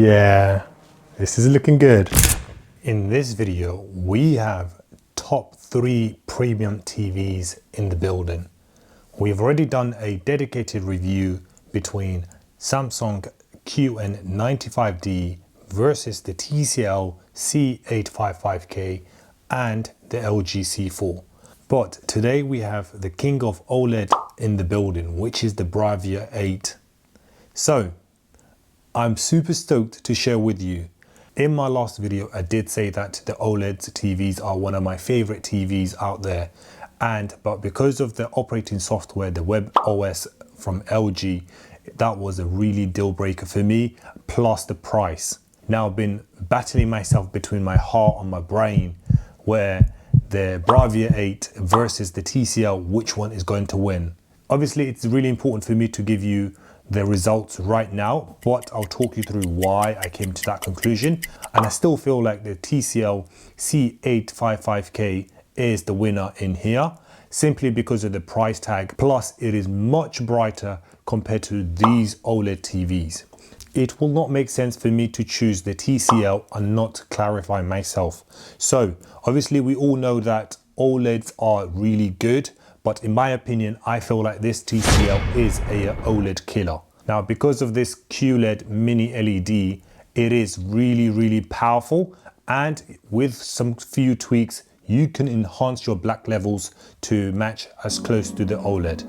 Yeah, this is looking good. In this video, we have top 3 premium TVs in the building. We've already done a dedicated review between Samsung QN95D versus the TCL C855K and the LG C4. But today we have the king of OLED in the building, which is the Bravia 8. So I'm super stoked to share with you. In my last video, I did say that the OLED TVs are one of my favorite TVs out there. But because of the operating software, the web OS from LG, that was a really deal breaker for me, plus the price. Now I've been battling myself between my heart and my brain, where the Bravia 8 versus the TCL, which one is going to win? Obviously, it's really important for me to give you the results right now, but I'll talk you through why I came to that conclusion. And I still feel like the TCL C855K is the winner in here, simply because of the price tag, plus it is much brighter compared to these OLED TVs. It will not make sense for me to choose the TCL and not clarify myself. So obviously we all know that OLEDs are really good, but in my opinion, I feel like this TCL is a OLED killer. Now, because of this QLED mini LED, it is really powerful, and with some few tweaks, you can enhance your black levels to match as close to the OLED.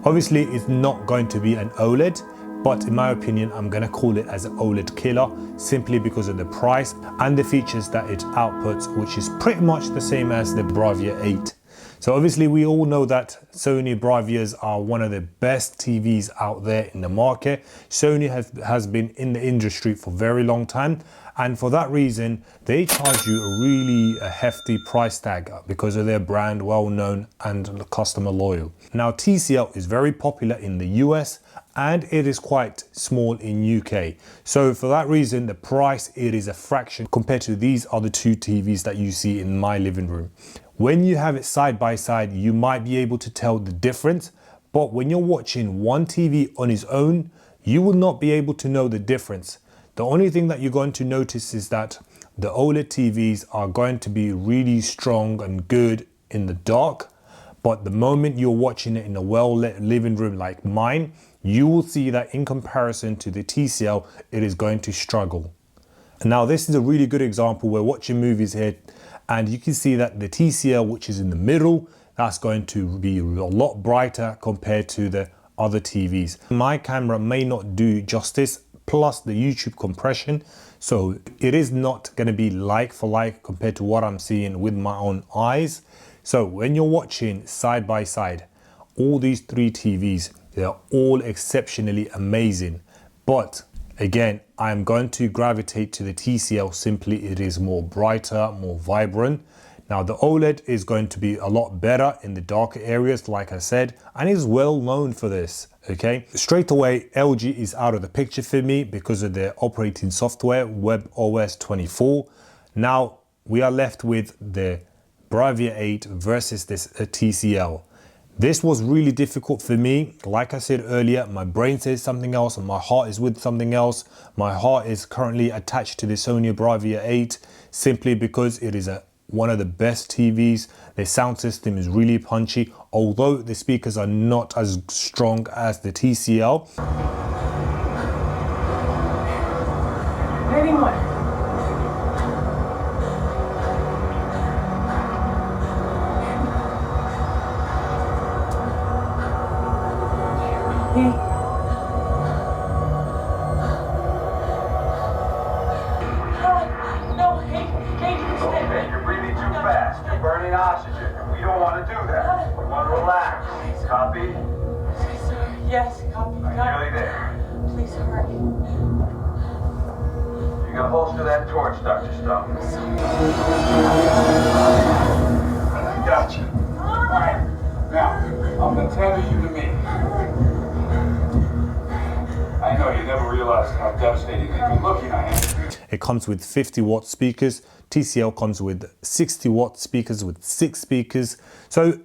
Obviously, it's not going to be an OLED, but in my opinion, I'm gonna call it as an OLED killer simply because of the price and the features that it outputs, which is pretty much the same as the Bravia 8. So obviously we all know that Sony Bravias are one of the best TVs out there in the market. Sony has been in the industry for a very long time, and for that reason they charge you a really hefty price tag because of their brand, well known and customer loyal. Now TCL is very popular in the US and it is quite small in UK. So for that reason, the price, it is a fraction compared to these other two TVs that you see in my living room. When you have it side by side, you might be able to tell the difference, but when you're watching one TV on its own, you will not be able to know the difference. The only thing that you're going to notice is that the OLED TVs are going to be really strong and good in the dark, but the moment you're watching it in a well-lit living room like mine, you will see that in comparison to the TCL, it is going to struggle. Now this is a really good example. We're watching movies here and you can see that the TCL, which is in the middle, that's going to be a lot brighter compared to the other TVs. My camera may not do justice, plus the YouTube compression. So it is not going to be like for like compared to what I'm seeing with my own eyes. So when you're watching side by side, all these 3 TVs, they're all exceptionally amazing. But again, I'm going to gravitate to the TCL, simply it is more brighter, more vibrant. Now the OLED is going to be a lot better in the darker areas, like I said, and is well known for this, okay? Straight away, LG is out of the picture for me because of their operating software, web OS 24. Now we are left with the Bravia 8 versus this TCL. This was really difficult for me. Like I said earlier, my brain says something else and my heart is with something else. My heart is currently attached to the Sony Bravia 8 simply because it is one of the best TVs. The sound system is really punchy, although the speakers are not as strong as the TCL. Burning oxygen. We don't want to do that. We want to relax. Copy? Yes, copy. I'm nearly there. Please hurry. You can holster that torch, Dr. Stone. Gotcha. Alright. Now, I'm going to tether you to me. I know you never realized how devastatingly good looking I am. It comes with 50-watt speakers. TCL comes with 60-watt speakers with 6 speakers. So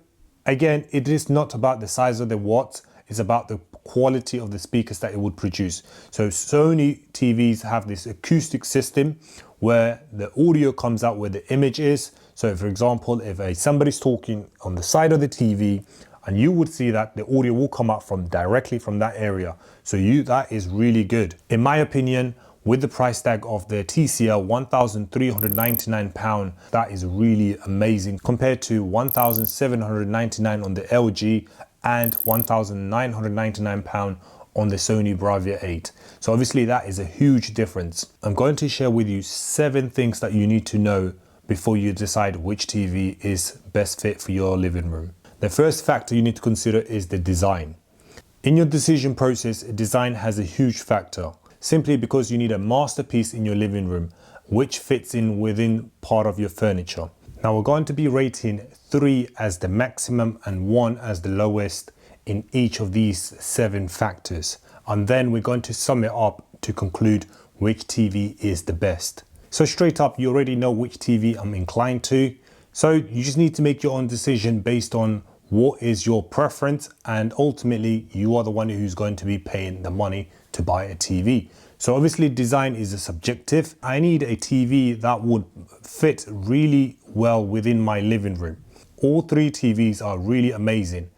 again, it is not about the size of the watts, it's about the quality of the speakers that it would produce. So Sony TVs have this acoustic system where the audio comes out where the image is. So for example, if somebody's talking on the side of the TV, and you would see that the audio will come out from directly from that area. So that is really good. In my opinion, with the price tag of the TCL £1,399, that is really amazing compared to £1,799 on the LG and £1,999 on the Sony Bravia 8. So obviously that is a huge difference. I'm going to share with you 7 things that you need to know before you decide which TV is best fit for your living room. The first factor you need to consider is the design. In your decision process, design has a huge factor, simply because you need a masterpiece in your living room, which fits in within part of your furniture. Now we're going to be rating 3 as the maximum and 1 as the lowest in each of these 7 factors. And then we're going to sum it up to conclude which TV is the best. So straight up, you already know which TV I'm inclined to. So you just need to make your own decision based on what is your preference, and ultimately you are the one who's going to be paying the money to buy a TV. So obviously design is a subjective. I need a TV that would fit really well within my living room. All 3 TVs are really amazing.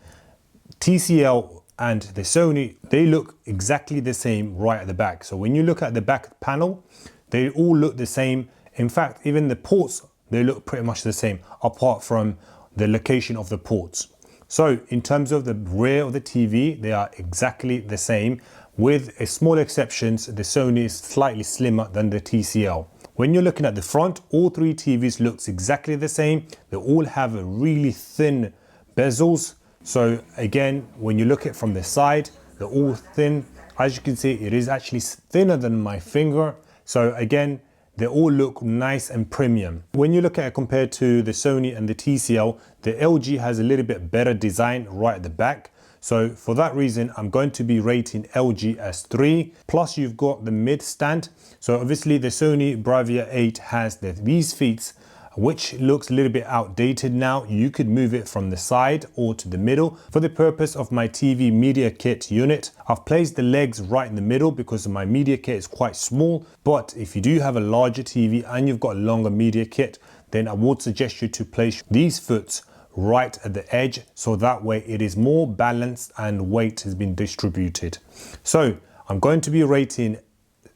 TCL and the Sony, they look exactly the same right at the back. So when you look at the back panel, they all look the same. In fact, even the ports, they look pretty much the same apart from the location of the ports. So in terms of the rear of the TV, they are exactly the same, with a small exceptions. The Sony is slightly slimmer than the TCL. When you're looking at the front, all 3 TVs looks exactly the same. They all have a really thin bezels. So again, when you look at it from the side, they're all thin. As you can see, it is actually thinner than my finger. So again, they all look nice and premium. When you look at it compared to the Sony and the TCL, the LG has a little bit better design right at the back. So for that reason, I'm going to be rating LG as 3. Plus you've got the mid stand. So obviously the Sony Bravia 8 has these feet, which looks a little bit outdated now. You could move it from the side or to the middle. For the purpose of my TV media kit unit, I've placed the legs right in the middle because my media kit is quite small. But if you do have a larger TV and you've got a longer media kit, then I would suggest you to place these foot right at the edge, so that way it is more balanced and weight has been distributed. So I'm going to be rating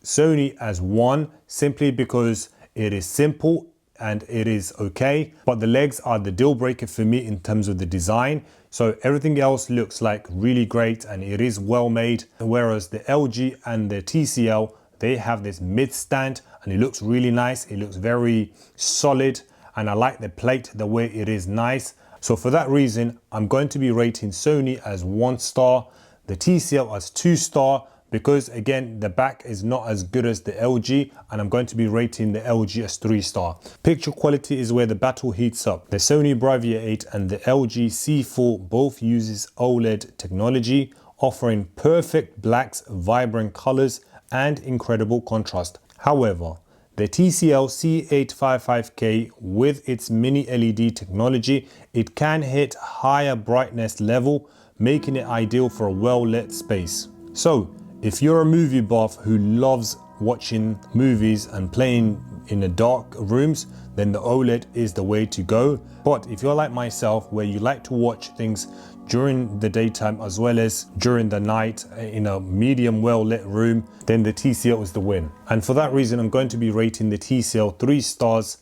Sony as 1, simply because it is simple and it is okay, but the legs are the deal breaker for me in terms of the design. So everything else looks like really great and it is well made, whereas the LG and the TCL, they have this mid stand and it looks really nice. It looks very solid and I like the plate, the way it is nice. So for that reason, I'm going to be rating Sony as 1 star, the TCL as 2 star, because again, the back is not as good as the LG, and I'm going to be rating the LG as 3 star. Picture quality is where the battle heats up. The Sony Bravia 8 and the LG C4 both uses OLED technology, offering perfect blacks, vibrant colors, and incredible contrast. However, the TCL C855K with its mini LED technology, it can hit higher brightness level, making it ideal for a well-lit space. So, if you're a movie buff who loves watching movies and playing in the dark rooms, then the OLED is the way to go. But if you're like myself, where you like to watch things during the daytime as well as during the night in a medium well lit room, then the TCL is the win. And for that reason, I'm going to be rating the TCL 3 stars,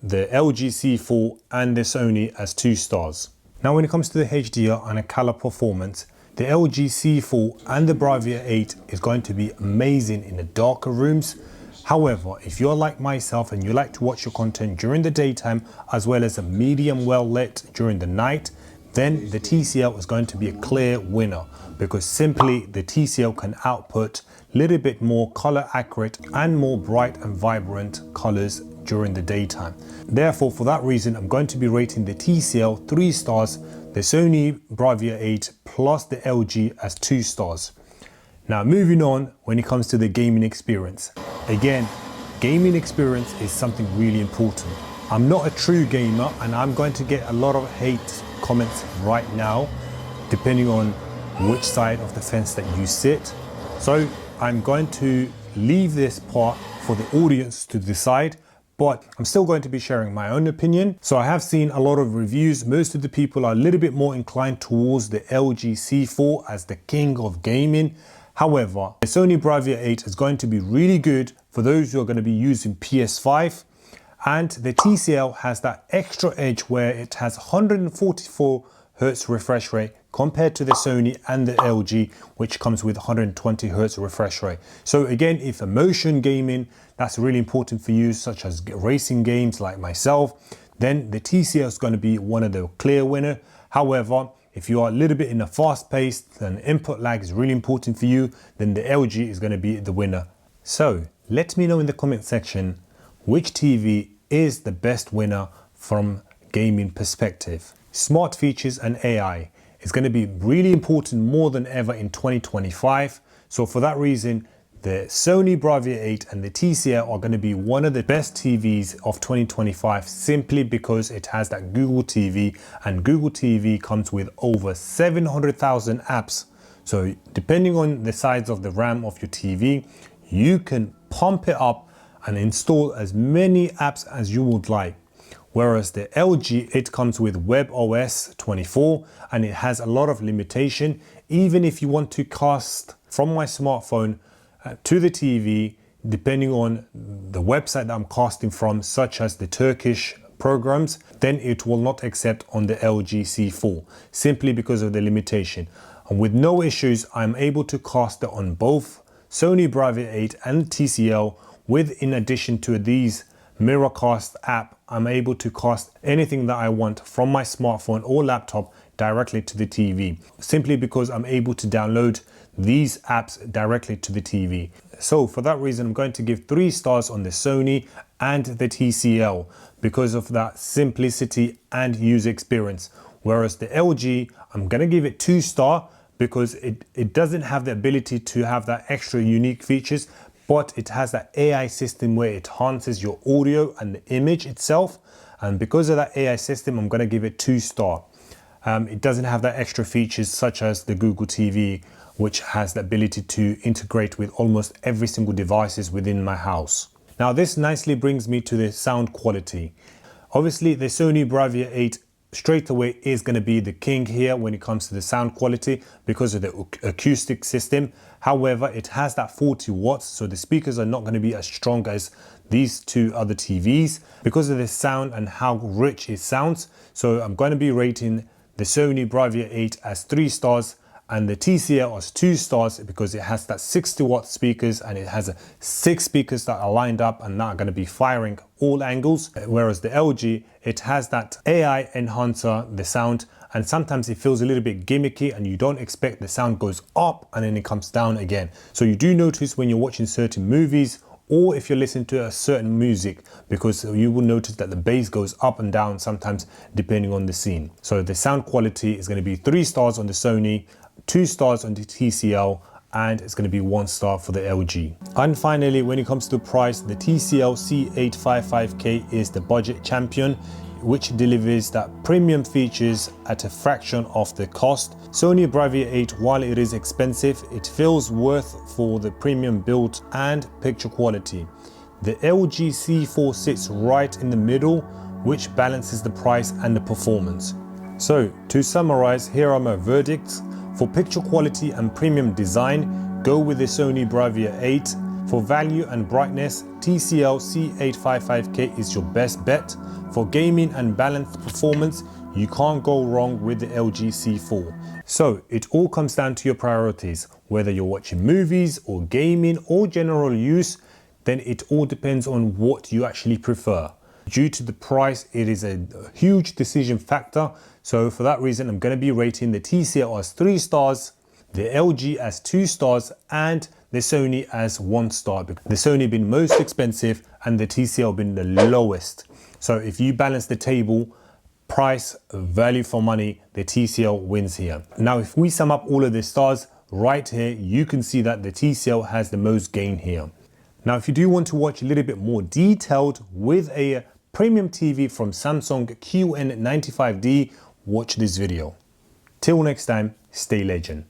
the LG C4 and the Sony as 2 stars. Now when it comes to the HDR and a color performance, the LG C4 and the Bravia 8 is going to be amazing in the darker rooms. However, if you're like myself and you like to watch your content during the daytime as well as a medium well lit during the night, then the TCL is going to be a clear winner, because simply the TCL can output a little bit more color accurate and more bright and vibrant colors during the daytime. Therefore, for that reason, I'm going to be rating the TCL 3 stars, the Sony Bravia 8 plus the LG as 2 stars. Now moving on, when it comes to the gaming experience. Again, gaming experience is something really important. I'm not a true gamer and I'm going to get a lot of hate comments right now, depending on which side of the fence that you sit. So I'm going to leave this part for the audience to decide, but I'm still going to be sharing my own opinion. So I have seen a lot of reviews. Most of the people are a little bit more inclined towards the LG C4 as the king of gaming. However, the Sony Bravia 8 is going to be really good for those who are going to be using PS5. And the TCL has that extra edge where it has 144 Hz refresh rate compared to the Sony and the LG, which comes with 120 Hz refresh rate. So again, if motion gaming, that's really important for you, such as racing games like myself, then the TCL is going to be one of the clear winner. However, if you are a little bit in a fast pace and input lag is really important for you, then the LG is going to be the winner. So let me know in the comment section which TV is the best winner from gaming perspective. Smart features and AI is going to be really important more than ever in 2025. So for that reason, the Sony Bravia 8 and the TCL are going to be one of the best TVs of 2025 simply because it has that Google TV, and Google TV comes with over 700,000 apps. So depending on the size of the RAM of your TV, you can pump it up and install as many apps as you would like. Whereas the LG, it comes with WebOS 24 and it has a lot of limitation. Even if you want to cast from my smartphone to the TV, depending on the website that I'm casting from, such as the Turkish programs, then it will not accept on the LG C4 simply because of the limitation. And with no issues, I'm able to cast it on both Sony Bravia 8 and TCL. In addition to these Miracast app, I'm able to cast anything that I want from my smartphone or laptop directly to the TV, simply because I'm able to download these apps directly to the TV. So for that reason, I'm going to give 3 stars on the Sony and the TCL because of that simplicity and user experience. Whereas the LG, I'm going to give it 2 stars because it doesn't have the ability to have that extra unique features, but it has that AI system where it enhances your audio and the image itself. And because of that AI system, I'm going to give it 2 stars. It doesn't have that extra features such as the Google TV, which has the ability to integrate with almost every single devices within my house. Now this nicely brings me to the sound quality. Obviously the Sony Bravia 8 straight away is going to be the king here when it comes to the sound quality because of the acoustic system. However, it has that 40 watts, so the speakers are not going to be as strong as these 2 other TVs because of the sound and how rich it sounds. So I'm going to be rating the Sony Bravia 8 as 3 stars and the TCL as 2 stars because it has that 60 watt speakers and it has 6 speakers that are lined up and that are going to be firing all angles. Whereas the LG, it has that AI enhancer, the sound, and sometimes it feels a little bit gimmicky and you don't expect the sound goes up and then it comes down again. So you do notice when you're watching certain movies or if you're listening to a certain music, because you will notice that the bass goes up and down sometimes depending on the scene. So the sound quality is going to be 3 stars on the Sony, 2 stars on the TCL, and it's going to be 1 star for the LG. And finally, when it comes to price, the TCL C855K is the budget champion, which delivers that premium features at a fraction of the cost. Sony Bravia 8, while it is expensive, it feels worth for the premium build and picture quality. The LG C4 sits right in the middle, which balances the price and the performance. So to summarize, here are my verdicts. For picture quality and premium design, go with the Sony Bravia 8. For value and brightness, TCL C855K is your best bet. For gaming and balanced performance, you can't go wrong with the LG C4. So it all comes down to your priorities. Whether you're watching movies or gaming or general use, then it all depends on what you actually prefer. Due to the price, it is a huge decision factor. So for that reason, I'm going to be rating the TCL as 3 stars, the LG as 2 stars, and the Sony as 1 star. The Sony being most expensive and the TCL being the lowest. So if you balance the table, price, value for money, the TCL wins here. Now, if we sum up all of the stars right here, you can see that the TCL has the most gain here. Now, if you do want to watch a little bit more detailed with a premium TV from Samsung QN95D, watch this video. Till next time, stay legend.